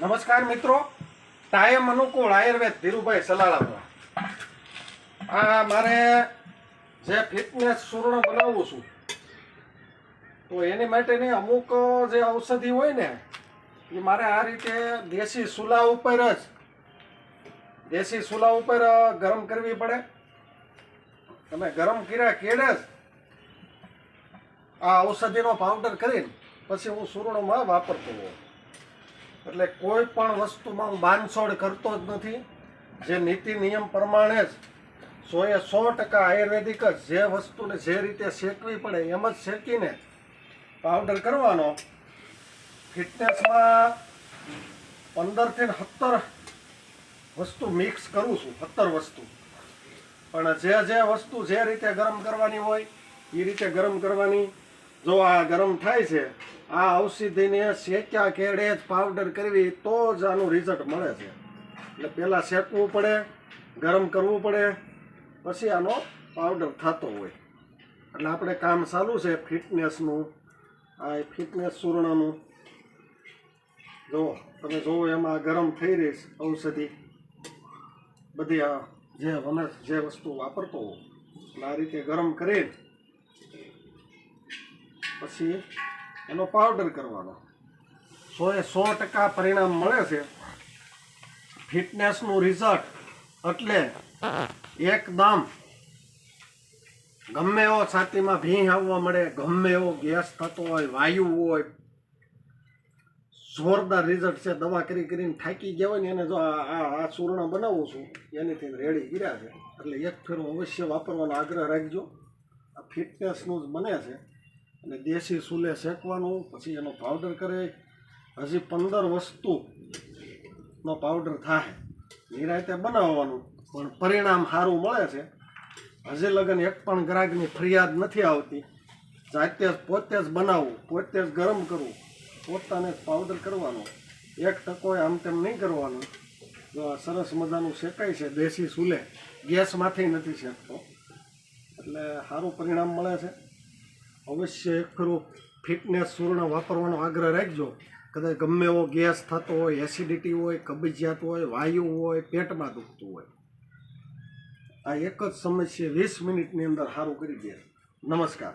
નમસ્કાર મિત્રો, ટાઈમ અનુકૂળ આયુર્વેદ ધીરુભાઈ સલાળામાં. આ મારે જે ફિટનેસ ચૂર્ણ બનાવું છું તો એની માટેની અમુક જે ઔષધિ હોય ને એ મારે આ રીતે દેશી ચૂલા ઉપર ગરમ કરવી પડે. તમે ગરમ કર્યા કેડે જ આ ઔષધિનો પાવડર કરીને પછી હું ચૂર્ણમાં વાપરતો હોઉં. એટલે કોઈ પણ વસ્તુમાં હું બાંધછોડ કરતો જ નથી. જે નીતિ નિયમ પ્રમાણે જ 100% આયુર્વેદિક જ જે વસ્તુને જે રીતે શેકવી પડે એમ જ શેકીને પાવડર કરવાનો. ફિટનેસમાં 15 થી 17 વસ્તુ મિક્સ કરું છું, 17 વસ્તુ. પણ જે વસ્તુ જે રીતે ગરમ કરવાની હોય એ રીતે ગરમ કરવાની. જો આ ગરમ થાય છે, આ ઔષધિને શેક્યા કેડે જ પાવડર કરવી તો જ આનું રિઝલ્ટ મળે છે. એટલે પહેલાં શેકવું પડે, ગરમ કરવું પડે, પછી આનો પાવડર થતો હોય. એટલે આપણે કામ ચાલુ છે ફિટનેસનું. આ ફિટનેસ ચૂર્ણનું જુઓ, તમે જુઓ એમાં ગરમ થઈ રહી છે ઔષધિ બધી. આ જે વસ્તુ વાપરતો હોઉં એટલે આ રીતે ગરમ કરી પછી એનો પાવડર કરવાનો. 100% પરિણામ મળે છે. ફિટનેસનું રિઝલ્ટ એટલે એકદમ ગમે એવો છાતીમાં ભીંગ આવવા મળે, ગમે એવો ગેસ થતો હોય, વાયુ હોય, જોરદાર રિઝલ્ટ છે. દવા કરીને થાકી ગયા હોય ને એને જો આ ચૂર્ણ બનાવું છું એનીથી રેડી કર્યા છે. એટલે એક ફેરો અવશ્ય વાપરવાનો આગ્રહ રાખજો. આ ફિટનેસનું જ બને છે અને દેશી ચૂલે શેકવાનું, પછી એનો પાવડર કરે. હજી 15 વસ્તુનો પાવડર થાય નિરાંતે બનાવવાનું, પણ પરિણામ સારું મળે છે. હજી લગન એક પણ ગ્રાહકની ફરિયાદ નથી આવતી. જાતે જ પોતે જ બનાવવું, પોતે જ ગરમ કરવું, પોતાને જ પાવડર કરવાનો. 1% આમ તેમ નહીં કરવાનું. જો આ સરસ મજાનું શેકાય છે દેશી ચૂલે, ગેસમાંથી નથી શેકતો, એટલે સારું પરિણામ મળે છે. અવશ્ય એક ફેરું ફિટનેસ ચૂર્ણ વાપરવાનો આગ્રહ રાખજો. કદાચ ગમે એવો ગેસ થતો હોય, એસિડિટી હોય, કબજિયાત હોય, વાયુ હોય, પેટમાં દુખતું હોય, આ એક જ સમસ્યા 20 મિનિટની અંદર સારું કરી દે. નમસ્કાર.